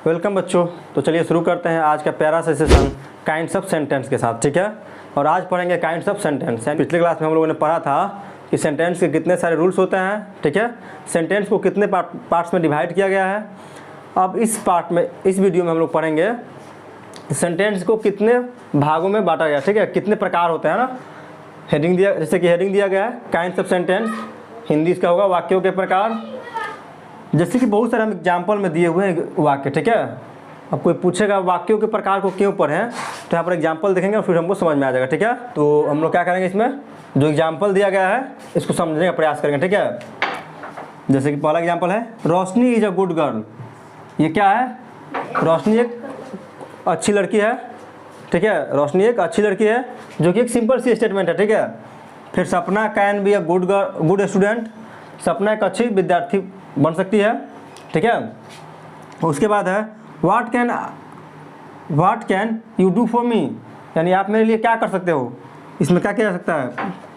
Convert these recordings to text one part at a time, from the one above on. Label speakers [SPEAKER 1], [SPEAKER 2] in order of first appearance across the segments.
[SPEAKER 1] Welcome बच्चों। तो चलिए शुरू करते हैं आज का प्यारा सा सेशन काइंड्स ऑफ सेंटेंस के साथ, ठीक है। और आज पढ़ेंगे काइंड्स ऑफ सेंटेंस। पिछले क्लास में हम लोगों ने पढ़ा था कि सेंटेंस के कितने सारे रूल्स होते हैं, ठीक है। सेंटेंस को कितने पार्ट्स में डिवाइड किया गया है। अब इस वीडियो में हम लोग पढ़ेंगे सेंटेंस को कितने भागों में बांटा गया, ठीक है। कितने प्रकार होते हैं ना। हेडिंग दिया, जैसे कि हेडिंग दिया गया है काइंड्स ऑफ सेंटेंस, हिंदी इसका होगा वाक्यों के प्रकार। जैसे कि बहुत सारे हम एग्जाम्पल में दिए हुए हैं वाक्य, ठीक है। अब कोई पूछेगा वाक्यों के प्रकार को क्यों पढ़ें, तो यहाँ पर एग्जाम्पल देखेंगे और फिर हमको समझ में आ जाएगा, ठीक है। तो हम लोग क्या करेंगे, इसमें जो एग्जाम्पल दिया गया है इसको समझने का प्रयास करेंगे, ठीक है। जैसे कि पहला एग्जाम्पल है रोशनी इज अ गुड गर्ल। ये क्या है, रोशनी एक अच्छी लड़की है, ठीक है। रोशनी एक अच्छी लड़की है, जो कि एक सिंपल सी स्टेटमेंट है, ठीक है। फिर सपना can be a good student. सपना एक अच्छी विद्यार्थी बन सकती है, ठीक है। उसके बाद है what can you do for me, यानी आप मेरे लिए क्या कर सकते हो। इसमें क्या किया जा सकता है,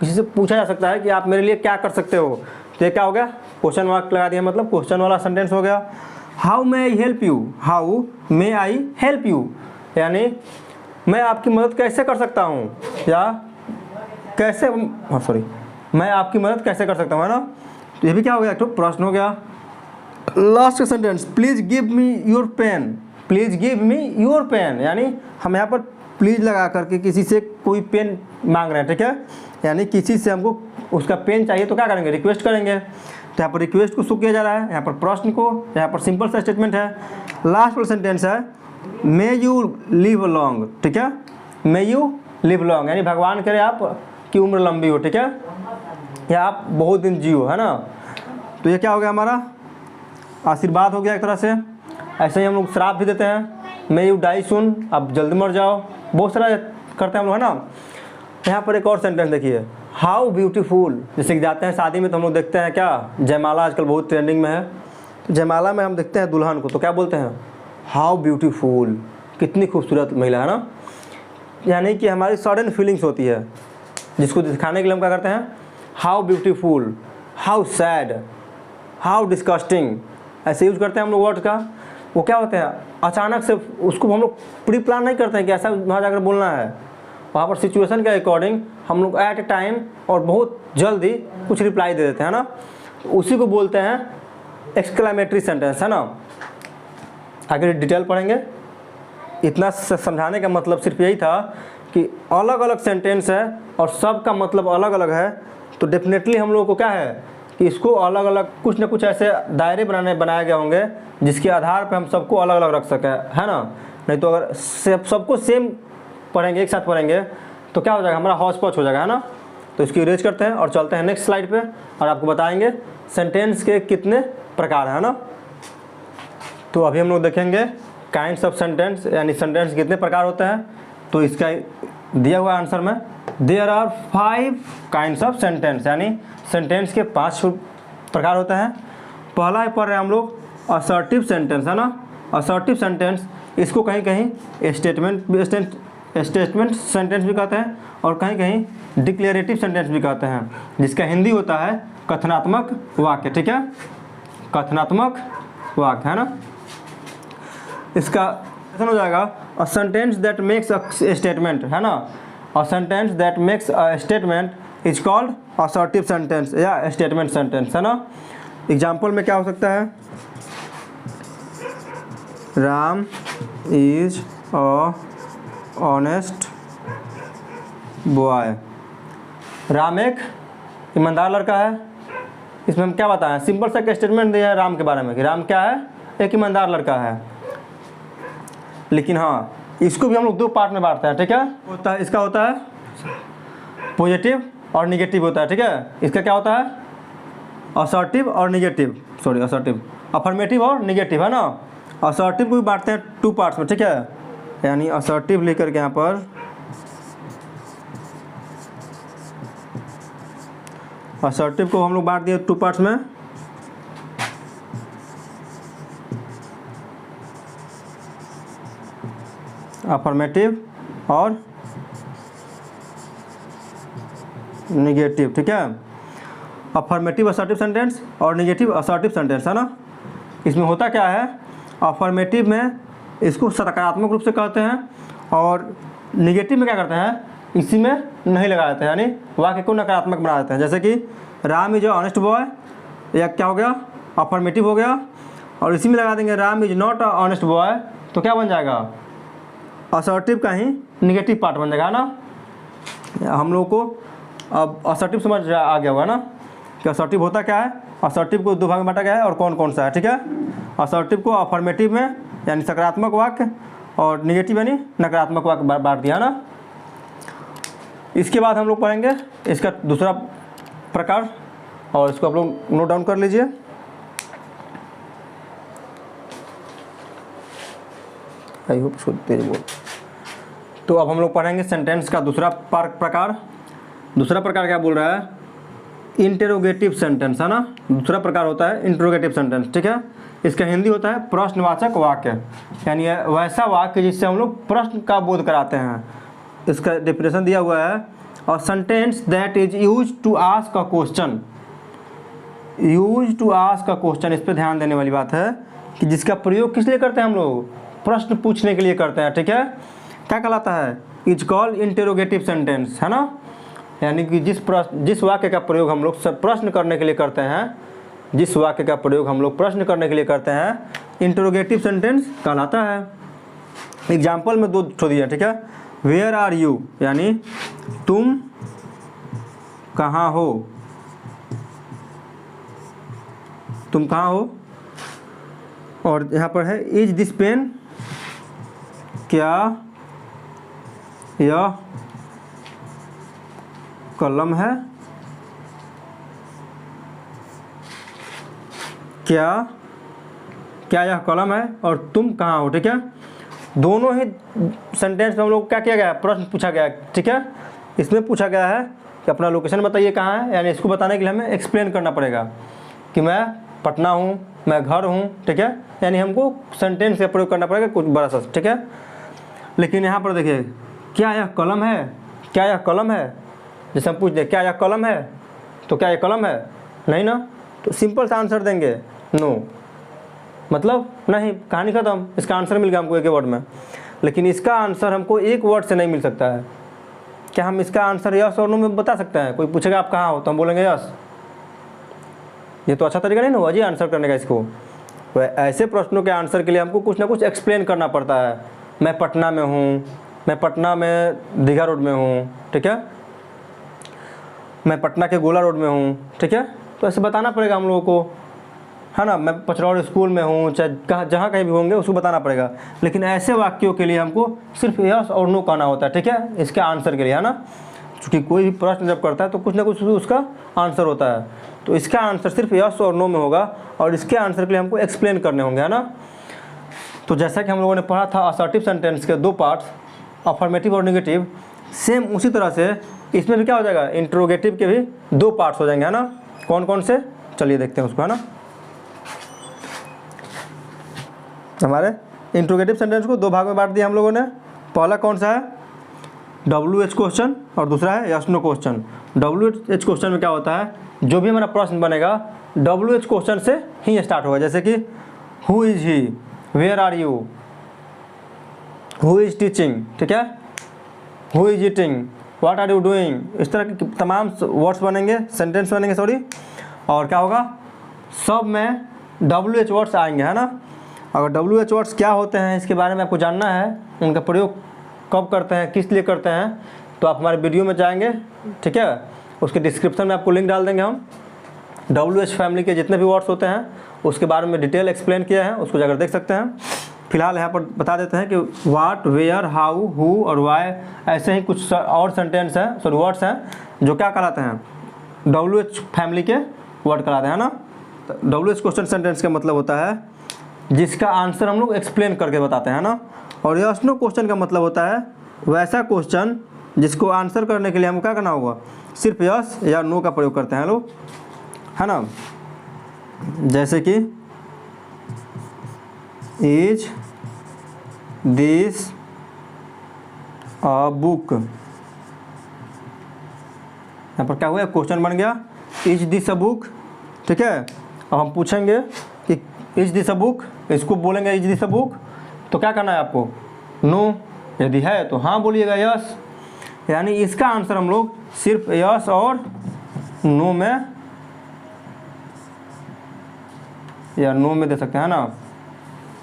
[SPEAKER 1] किसी से पूछा जा सकता है कि आप मेरे लिए क्या कर सकते हो। तो ये क्या हो गया, क्वेश्चन मार्क लगा दिया, मतलब क्वेश्चन वाला सेंटेंस हो गया। How may I help you, how may I help you, यानी मैं आपकी मदद कैसे कर सकता हूँ, या कैसे मैं आपकी मदद कैसे कर सकता हूँ, है ना। तो ये भी क्या हो गया, एक तो प्रश्न हो गया। Last sentence please give me your pen, please give me your pen, यानी हम यहाँ पर प्लीज लगा करके किसी से कोई पेन मांग रहे हैं, ठीक है। यानी किसी से हमको उसका पेन चाहिए तो क्या करेंगे, रिक्वेस्ट करेंगे। तो यहाँ पर रिक्वेस्ट को शो किया जा रहा है, यहाँ पर प्रश्न को, यहाँ पर सिंपल सा स्टेटमेंट है। लास्ट वाला सेंटेंस है मे यू लिव लॉन्ग, ठीक है। मे यू लिव लॉन्ग, यानी भगवान करे आप की उम्र लंबी हो, ठीक है, या आप बहुत दिन जियो, है ना। तो ये क्या हो गया, हमारा आशीर्वाद हो गया एक तरह से। ऐसे ही हम लोग श्राप भी देते हैं, मे यू डाई सून, आप जल्दी मर जाओ, बहुत सारा करते हैं हम लोग, है ना। यहाँ पर एक और सेंटेंस देखिए, हाउ ब्यूटीफुल। जैसे कि जाते हैं शादी में तो हम लोग देखते हैं क्या, जयमाला आजकल बहुत ट्रेंडिंग में है। तो जयमाला में हम देखते हैं दुल्हन को, तो क्या बोलते हैं, हाउ ब्यूटीफुल, कितनी खूबसूरत महिला, है ना। यानी कि हमारी सडन फीलिंग्स होती है, जिसको दिखाने के लिए हम क्या करते हैं, how beautiful, how sad, how disgusting, ऐसे यूज करते हैं हम लोग वर्ड का। वो क्या होते हैं, अचानक से उसको हम लोग प्री प्लान नहीं करते हैं कि ऐसा वहाँ जाकर बोलना है। वहाँ पर सिचुएशन के अकॉर्डिंग हम लोग एट ए टाइम और बहुत जल्दी कुछ रिप्लाई दे देते हैं ना। तो उसी को बोलते हैं एक्सक्लेमेटरी सेंटेंस, है ना। आगे डिटेल पढ़ेंगे। इतना समझाने का मतलब सिर्फ यही था कि अलग अलग सेंटेंस है और सबका मतलब अलग अलग है। तो डेफिनेटली हम लोगों को क्या है कि इसको अलग अलग कुछ ना कुछ ऐसे दायरे बनाए गए होंगे जिसके आधार पे हम सबको अलग अलग रख सकें, है ना। नहीं तो अगर सबको सेम पढ़ेंगे, एक साथ पढ़ेंगे, तो क्या हो जाएगा, हमारा हौच पौच हो जाएगा, है ना। तो इसकी इरेज करते हैं और चलते हैं नेक्स्ट स्लाइड पे और आपको बताएंगे सेंटेंस के कितने प्रकार हैं, है ना। तो अभी हम लोग देखेंगे काइंड्स ऑफ सेंटेंस, यानी सेंटेंस कितने प्रकार होते हैं। तो इसका दिया हुआ आंसर में there are 5 kinds of sentence, यानी सेंटेंस के 5 प्रकार होते हैं। पहला पढ़ रहे हैं हम लोग असर्टिव सेंटेंस, है ना। असर्टिव सेंटेंस, इसको कहीं कहीं स्टेटमेंट सेंटेंस भी कहते हैं और कहीं कहीं डिक्लेरेटिव सेंटेंस भी कहते हैं, जिसका हिंदी होता है कथनात्मक वाक्य, ठीक है। कथनात्मक वाक्य, है ना। इसका हो जाएगा अ sentence that makes a statement, है ना। अ sentence that makes a statement is called assertive sentence या स्टेटमेंट सेंटेंस, है ना। एग्जाम्पल में क्या हो सकता है, Ram is a honest boy. Ram एक ईमानदार लड़का है। इसमें हम क्या बताएं, सिंपल सा स्टेटमेंट दिया है राम के बारे में कि राम क्या है, एक ईमानदार लड़का है। लेकिन हाँ, इसको भी हम लोग 2 पार्ट में बांटते हैं, ठीक है। होता है, इसका होता है पॉजिटिव और निगेटिव होता है, ठीक है। इसका क्या होता है असर्टिव और निगेटिव, असर्टिव, अफर्मेटिव और निगेटिव, है ना। असर्टिव को भी बांटते हैं 2 पार्ट्स में, ठीक है। यानी असर्टिव लिख करके यहाँ पर असर्टिव को हम लोग बांट दिए 2 पार्ट्स में। अफर्मेटिव और निगेटिव, ठीक है। अफर्मेटिव असर्टिव सेंटेंस और निगेटिव असर्टिव सेंटेंस, है ना। इसमें होता क्या है, अफर्मेटिव में इसको सकारात्मक रूप से कहते हैं, और निगेटिव में क्या करते हैं, इसी में नहीं लगा देते हैं, यानी वाक्य को नकारात्मक बना देते हैं। जैसे कि Ram is a honest boy, या क्या हो गया, अफर्मेटिव हो गया, और इसी में लगा देंगे Ram is not a honest boy, तो क्या बन जाएगा, असर्टिव का ही निगेटिव पार्ट बन जाएगा ना। हम लोगों को अब असर्टिव समझ आ गया होगा ना कि असर्टिव होता क्या है। असर्टिव को दो भाग में बांटा गया है और कौन कौन सा है, ठीक है। असर्टिव को अफर्मेटिव में यानी सकारात्मक वाक्य, और निगेटिव यानी नकारात्मक वाक्य बांट दिया ना। इसके बाद हम लोग पढ़ेंगे इसका दूसरा प्रकार, और इसको आप लोग नोट डाउन कर लीजिए। आई होप इसको तेज बोल। तो अब हम लोग पढ़ेंगे सेंटेंस का दूसरा प्रकार। दूसरा प्रकार क्या बोल रहा है, इंटेरोगेटिव सेंटेंस, है ना। दूसरा प्रकार होता है इंटेरोगेटिव सेंटेंस, ठीक है। इसका हिंदी होता है प्रश्नवाचक वाक्य, यानी वैसा वाक्य जिससे हम लोग प्रश्न का बोध कराते हैं। इसका डेफिनेशन दिया हुआ है, a sentence that is use to ask a question. Use to ask a question, इस पर ध्यान देने वाली बात है कि जिसका प्रयोग किस लिए करते हैं हम लोग, प्रश्न पूछने के लिए करते हैं, ठीक है। क्या कहलाता है, इज कॉल्ड इंटेरोगेटिव सेंटेंस, है ना। यानी कि जिस वाक्य का प्रयोग हम लोग प्रश्न करने के लिए करते हैं, जिस वाक्य का प्रयोग हम लोग प्रश्न करने के लिए करते हैं, इंटेरोगेटिव सेंटेंस कहलाता है। एग्जाम्पल में दो ठो दिए, ठीक है। वेयर आर यू, यानी तुम कहाँ हो, तुम कहाँ हो। और यहाँ पर है इज दिस पेन, क्या यह कलम है, क्या यह कलम है, और तुम कहाँ हो, ठीक है। दोनों ही सेंटेंस में हम लोग क्या किया गया है, प्रश्न पूछा गया है, ठीक है। इसमें पूछा गया है कि अपना लोकेशन बताइए कहाँ है, यानी इसको बताने के लिए हमें एक्सप्लेन करना पड़ेगा कि मैं पटना हूँ, मैं घर हूँ, ठीक है। यानी हमको सेंटेंस का प्रयोग करना पड़ेगा कुछ बड़ा सा, ठीक है। लेकिन यहाँ पर देखिए, क्या यह कलम है, क्या यह कलम है, जैसे हम पूछ दें क्या यह कलम है, तो क्या यह कलम है, नहीं ना, तो सिंपल सा आंसर देंगे नो, मतलब नहीं, कहानी खत्म। इसका आंसर मिल गया हमको एक वर्ड में। लेकिन इसका आंसर हमको एक वर्ड से नहीं मिल सकता है। क्या हम इसका आंसर यस और नो में बता सकते हैं। कोई पूछेगा आप कहाँ हो, तो हम बोलेंगे यस, ये तो अच्छा तरीका नहीं ना हुआ जी आंसर करने का। इसको ऐसे प्रश्नों के आंसर के लिए हमको कुछ ना कुछ एक्सप्लेन करना पड़ता है। मैं पटना में हूँ, मैं पटना में दीघा रोड में हूँ, ठीक है, मैं पटना के गोला रोड में हूँ, ठीक है। तो ऐसे बताना पड़ेगा हम लोगों को, है ना। मैं पचरौड़ स्कूल में हूँ, चाहे जहाँ कहीं भी होंगे उसको बताना पड़ेगा। लेकिन ऐसे वाक्यों के लिए हमको सिर्फ यस और नो कहना होता है, ठीक है, इसके आंसर के लिए, है ना। क्योंकि कोई भी प्रश्न जब करता है तो कुछ ना कुछ उसका आंसर होता है। तो इसका आंसर सिर्फ यस और नो में होगा, और इसके आंसर के लिए हमको एक्सप्लेन करने होंगे, है ना। तो जैसा कि हम लोगों ने पढ़ा था असर्टिव सेंटेंस के दो पार्ट्स, अफर्मेटिव और नेगेटिव, सेम उसी तरह से इसमें भी क्या हो जाएगा, इंट्रोगेटिव के भी दो पार्ट्स हो जाएंगे, है ना। कौन कौन से, चलिए देखते हैं उसको, है ना। हमारे इंट्रोगेटिव सेंटेंस को दो भाग में बांट दिया हम लोगों ने। पहला कौन सा है, WH क्वेश्चन, और दूसरा है yes no question. WH question में क्या होता है, जो भी हमारा प्रश्न बनेगा WH क्वेश्चन से ही स्टार्ट होगा। जैसे कि who is he, where are you, who is teaching, ठीक है, who is eating, what are you doing. इस तरह के तमाम वर्ड्स बनेंगे, सेंटेंस बनेंगे, सॉरी। और क्या होगा, सब में WH वर्ड्स आएंगे, है ना। अगर WH वर्ड्स क्या होते हैं इसके बारे में आपको जानना है, उनका प्रयोग कब करते हैं, किस लिए करते हैं, तो आप हमारे वीडियो में जाएंगे, ठीक है। उसके डिस्क्रिप्शन में आपको लिंक डाल देंगे हम। WH फैमिली के जितने भी वर्ड्स होते हैं उसके बारे में डिटेल एक्सप्लेन किया है, उसको जाकर देख सकते हैं। फिलहाल यहाँ पर बता देते हैं कि व्हाट, वेयर, हाउ, हु और वाई, ऐसे ही कुछ और सेंटेंस हैं, सॉरी वर्ड्स हैं जो क्या कहलाते हैं, WH फैमिली के वर्ड कहलाते हैं ना। तो WH क्वेश्चन सेंटेंस का मतलब होता है जिसका आंसर हम लोग एक्सप्लेन करके बताते हैं ना। और यस नो क्वेश्चन का मतलब होता है वैसा क्वेश्चन जिसको आंसर करने के लिए हमको क्या करना होगा, सिर्फ यस या नो का प्रयोग करते हैं लोग, है ना। जैसे कि इज दिस अ बुक, यहाँ पर क्या हुआ, क्वेश्चन बन गया इज दिस अ बुक, ठीक है। अब हम पूछेंगे कि इज दिस अ बुक, इसको बोलेंगे इज दिस अ बुक, तो क्या करना है आपको, नो। यदि है तो हाँ बोलिएगा, यस। यानी इसका आंसर हम लोग सिर्फ यस और नो में या नो में दे सकते हैं ना।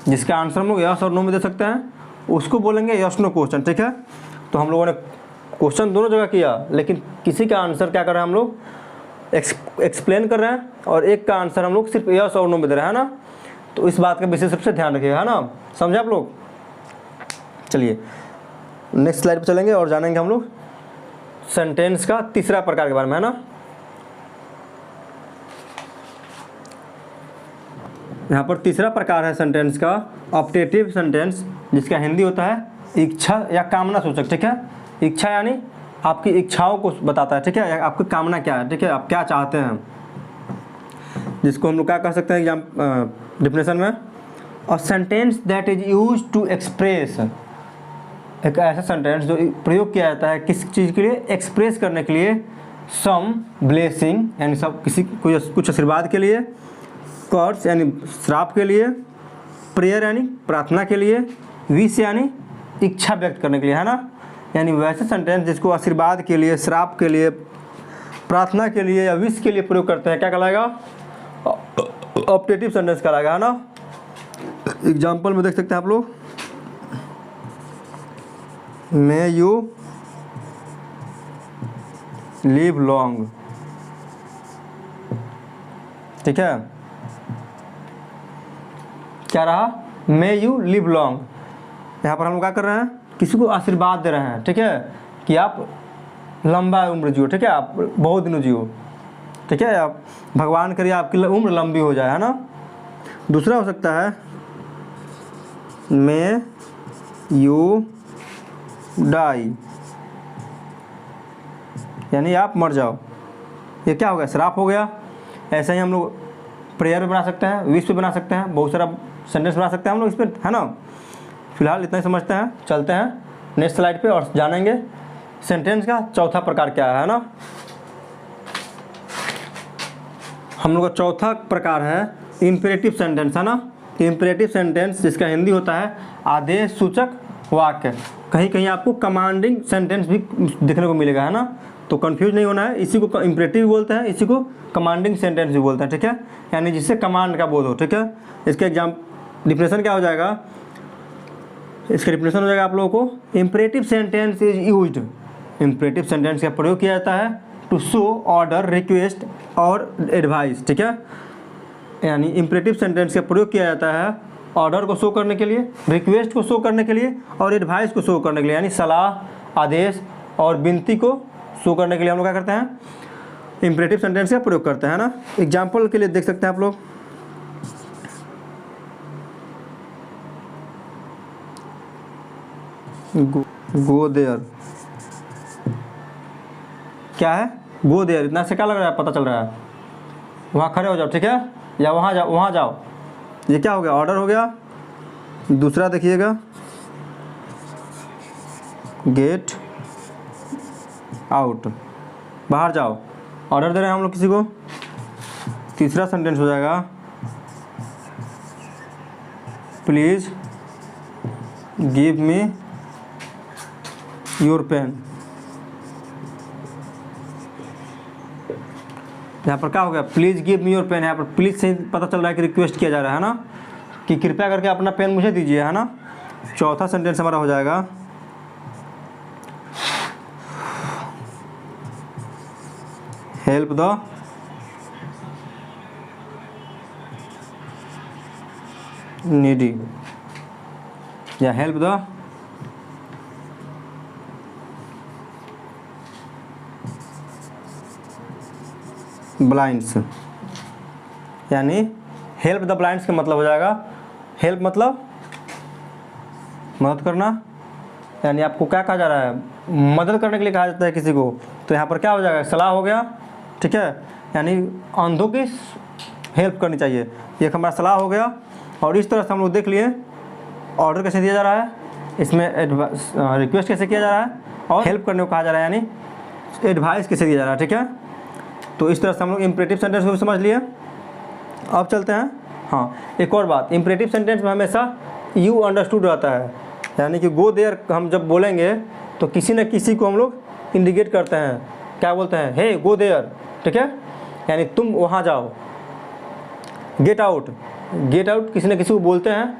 [SPEAKER 1] जिसका आंसर हम लोग यस और नो में दे सकते हैं उसको बोलेंगे यस नो क्वेश्चन, ठीक है। तो हम लोगों ने क्वेश्चन दोनों जगह किया, लेकिन किसी का आंसर क्या कर रहे हैं हम लोग, एक्सप्लेन कर रहे हैं, और एक का आंसर हम लोग सिर्फ यस और नो में दे रहे हैं ना। तो इस बात का विशेष रूप से ध्यान रखिएगा, है ना, समझे आप लोग। चलिए नेक्स्ट स्लाइड पर चलेंगे और जानेंगे हम लोग सेंटेंस का तीसरा प्रकार के बारे में, है ना। यहाँ पर तीसरा प्रकार है सेंटेंस का ऑप्टेटिव सेंटेंस, जिसका हिंदी होता है इच्छा या कामना सूचक, ठीक है। इच्छा यानी आपकी इच्छाओं को बताता है, ठीक है, आपकी कामना क्या है, ठीक है, आप क्या चाहते हैं, जिसको हम लोग क्या कह सकते हैं एग्जाम डिफिनेशन में, a sentence that is use to express, एक ऐसा सेंटेंस जो प्रयोग किया जाता है किस चीज़ के लिए, एक्सप्रेस करने के लिए, सम ब्लेसिंग यानी सब किसी कुछ आशीर्वाद के लिए, कर्स यानी श्राप के लिए, प्रेयर यानी प्रार्थना के लिए, विश यानी इच्छा व्यक्त करने के लिए, है ना। यानी वैसे सेंटेंस जिसको आशीर्वाद के लिए, श्राप के लिए, प्रार्थना के लिए या विश के लिए प्रयोग करते हैं, क्या कहलाएगा, ऑप्टेटिव सेंटेंस कहलाएगा, है ना। एग्जाम्पल में देख सकते हैं आप लोग, मे यू लिव लॉन्ग, ठीक है, क्या रहा, मे यू लिव लॉन्ग। यहाँ पर हम लोग क्या कर रहे हैं, किसी को आशीर्वाद दे रहे हैं, ठीक है, कि आप लंबा उम्र जियो, ठीक है, आप बहुत दिनों जियो, ठीक है, आप भगवान करिए आपकी उम्र लंबी हो जाए, है ना। दूसरा हो सकता है मे यू डाई, यानी आप मर जाओ, ये क्या हो गया, श्राप हो गया। ऐसे ही हम लोग प्रेयर भी बना सकते हैं, विश भी बना सकते हैं, बहुत सारा सेंटेंस बना सकते हैं हम लोग इस पर, है ना। फिलहाल इतना ही समझते हैं, चलते हैं नेक्स्ट स्लाइड पे और जानेंगे सेंटेंस का चौथा प्रकार क्या है ना। हम लोग का चौथा प्रकार है इम्पेरेटिव सेंटेंस, है ना। इम्पेरेटिव सेंटेंस जिसका हिंदी होता है आदेश सूचक वाक्य। कहीं कहीं आपको कमांडिंग सेंटेंस भी देखने को मिलेगा, है ना। तो कंफ्यूज नहीं होना है, इसी को इम्पेरेटिव बोलते हैं, इसी को कमांडिंग सेंटेंस भी बोलते हैं, ठीक है, यानी जिससे कमांड का बोध हो, ठीक है। इसका एग्जाम डिफिनेशन क्या हो जाएगा, इसका डिफिनेशन हो जाएगा आप लोगों को, imperative sentence is used, imperative sentence का प्रयोग किया जाता है टू शो ऑर्डर, रिक्वेस्ट और एडवाइस, ठीक है। यानी इम्पेरेटिव सेंटेंस का प्रयोग किया जाता है ऑर्डर को शो करने के लिए, रिक्वेस्ट को शो करने के लिए और एडवाइस को शो करने के लिए, यानी सलाह, आदेश और विनती को शो करने के लिए हम लोग क्या करते हैं, इम्पेरेटिव सेंटेंस का प्रयोग करते हैं ना। एग्जाम्पल के लिए देख सकते हैं आप लोग, गो देयर, क्या है, गो देयर, इतना से क्या लग रहा है, पता चल रहा है, वहाँ खड़े हो जाओ, ठीक है, या वहाँ जाओ, वहाँ जाओ, ये क्या हो गया, ऑर्डर हो गया। दूसरा देखिएगा, गेट आउट, बाहर जाओ, ऑर्डर दे रहे हैं हम लोग किसी को। तीसरा सेंटेंस हो जाएगा please give me your pen. यहाँ पर क्या हो गया, please give me your pen, यहाँ पर प्लीज़ से पता चल रहा है कि रिक्वेस्ट किया जा रहा है ना, कि कृपया करके अपना पेन मुझे दीजिए, है ना। चौथा सेंटेंस हमारा हो जाएगा हेल्प द नीडी, या हेल्प द ब्लाइंड्स, यानी हेल्प द ब्लाइंड्स का मतलब हो जाएगा, हेल्प मतलब मदद करना, यानी आपको क्या कहा जा रहा है, मदद करने के लिए कहा जाता है किसी को। तो यहाँ पर क्या हो जाएगा, सलाह हो गया, ठीक है, यानी अंधों की हेल्प करनी चाहिए, ये हमारा सलाह हो गया। और इस तरह से हम लोग देख लिए ऑर्डर कैसे दिया जा रहा है, इसमें रिक्वेस्ट कैसे किया जा रहा है और हेल्प करने को कहा जा रहा है, यानी एडवाइस कैसे दिया जा रहा है, ठीक है। तो इस तरह से हम लोग इम्पेरेटिव सेंटेंस को भी समझ लिए। अब चलते हैं हाँ, एक और बात, इम्परेटिव सेंटेंस में हमेशा यू अंडरस्टूड रहता है, यानी कि गो देयर हम जब बोलेंगे तो किसी न किसी को हम लोग इंडिकेट करते हैं, क्या बोलते हैं, हे गो देयर, ठीक है, यानी तुम वहाँ जाओ। गेट आउट, गेट आउट किसी न किसी को बोलते हैं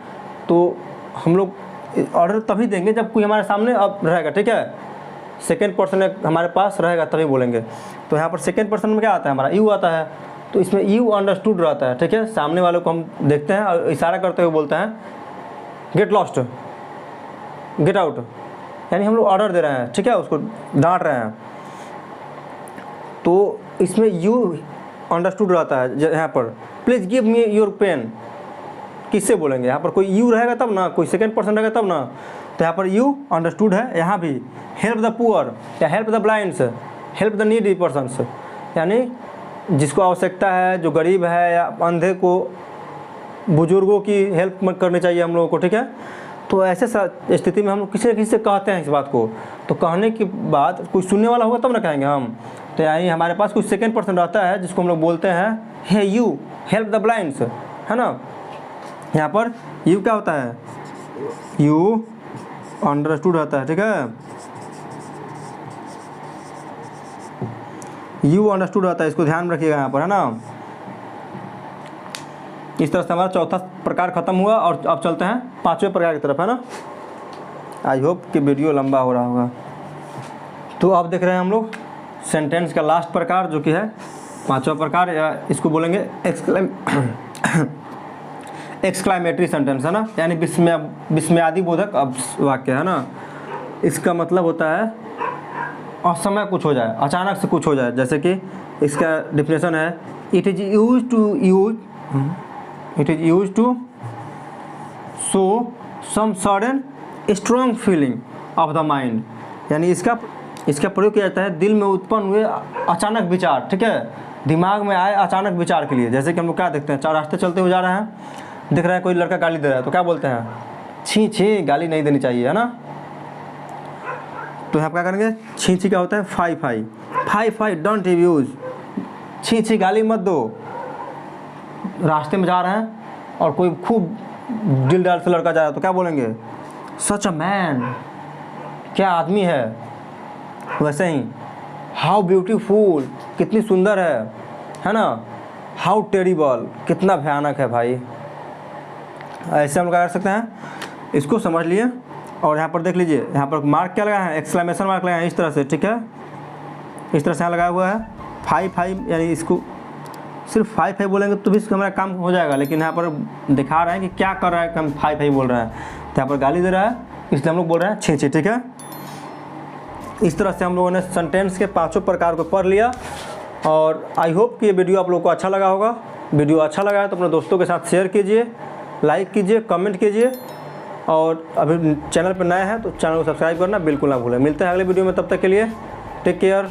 [SPEAKER 1] तो हम लोग ऑर्डर तभी देंगे जब कोई हमारे सामने अब रहेगा, ठीक है, सेकेंड पर्सन हमारे पास रहेगा तभी बोलेंगे। तो यहाँ पर सेकेंड पर्सन में क्या आता है, हमारा यू आता है, तो इसमें यू अंडरस्टूड रहता है, ठीक है, सामने वालों को हम देखते हैं और इशारा करते हुए बोलते हैं गेट लॉस्ट, गेट आउट, यानी हम लोग ऑर्डर दे रहे हैं, ठीक है, उसको डांट रहे हैं, तो इसमें यू अंडरस्टूड रहता है। यहाँ पर please give me your pen, किससे बोलेंगे, यहाँ पर कोई यू रहेगा तब ना, कोई सेकेंड पर्सन रहेगा तब ना, तो यहाँ पर यू अंडरस्टूड है। यहाँ भी हेल्प द पुअर या help the blinds, help the needy persons, यानी जिसको आवश्यकता है, जो गरीब है या अंधे को, बुजुर्गों की हेल्प करनी चाहिए हम लोगों को, ठीक है। तो ऐसे स्थिति में हम लोग किसी न किसी से कहते हैं इस बात को, तो कहने के बाद कोई सुनने वाला होगा तब ना कहेंगे हम। तो यानी हमारे पास कोई सेकेंड पर्सन रहता है जिसको हम लोग बोलते हैं हे यू हेल्प द ब्लाइंड्स, है ना। यहाँ पर यू क्या होता है, यू अंडरस्टूड रहता है, ठीक है, यू अंडरस्टूड रहता है, इसको ध्यान में रखिएगा यहाँ पर, है ना। इस तरह से हमारा चौथा प्रकार खत्म हुआ और अब चलते हैं पांचवें प्रकार की तरफ, है ना। आई होप कि वीडियो लंबा हो रहा होगा। तो अब देख रहे हैं हम लोग सेंटेंस का लास्ट प्रकार जो कि है पांचवा प्रकार, या इसको बोलेंगे एक्सक्लामेटरी सेंटेंस, है ना, यानी विस्मयादि बोधक अब वाक्य, है ना। इसका मतलब होता है असमय कुछ हो जाए, अचानक से कुछ हो जाए, जैसे कि इसका डिफिनेशन है it is use to show some sudden strong feeling of the mind, यानी इसका प्रयोग किया जाता है दिल में उत्पन्न हुए अचानक विचार, ठीक है, दिमाग में आए अचानक विचार के लिए। जैसे कि हम लोग क्या देखते हैं, चार रास्ते चलते हुए जा रहे हैं, दिख रहा है कोई लड़का गाली दे रहा है, तो क्या बोलते हैं, छी छी, गाली नहीं देनी चाहिए, है ना। तो यहाँ क्या करेंगे, छी छी क्या होता है, fie fie, fie fie don't use, छी छी गाली मत दो। रास्ते में जा रहे हैं और कोई खूब दिलदार से लड़का जा रहा है तो क्या बोलेंगे, सच अ मैन, क्या आदमी है। वैसे ही हाउ ब्यूटीफुल, कितनी सुंदर है ना, हाउ टेरिबल, कितना भयानक है भाई। ऐसे हम क्या कर सकते हैं, इसको समझ लिए। और यहाँ पर देख लीजिए, यहाँ पर मार्क क्या लगा है, एक्सक्लेमेशन मार्क लगा है इस तरह से, ठीक है, इस तरह से यहाँ लगाया हुआ है फाइव फाइव, यानी इसको सिर्फ फाइव फाइव बोलेंगे तो भी हमारा काम हो जाएगा, लेकिन यहाँ पर दिखा रहे हैं कि क्या कर रहा है कि हम फाइव फाइव बोल रहे हैं, तो यहाँ पर गाली दे रहा है इसलिए हम लोग बोल रहे हैं छी छी, ठीक है। इस तरह से हम लोगों ने सेंटेंस के पांचों प्रकार को पढ़ लिया और आई होप कि ये वीडियो आप लोगों को अच्छा लगा होगा। वीडियो अच्छा लगा है तो अपने दोस्तों के साथ शेयर कीजिए, लाइक कीजिए, कमेंट कीजिए और अभी चैनल पर नए हैं तो चैनल को सब्सक्राइब करना बिल्कुल ना भूलें। मिलते हैं अगले वीडियो में, तब तक के लिए टेक केयर।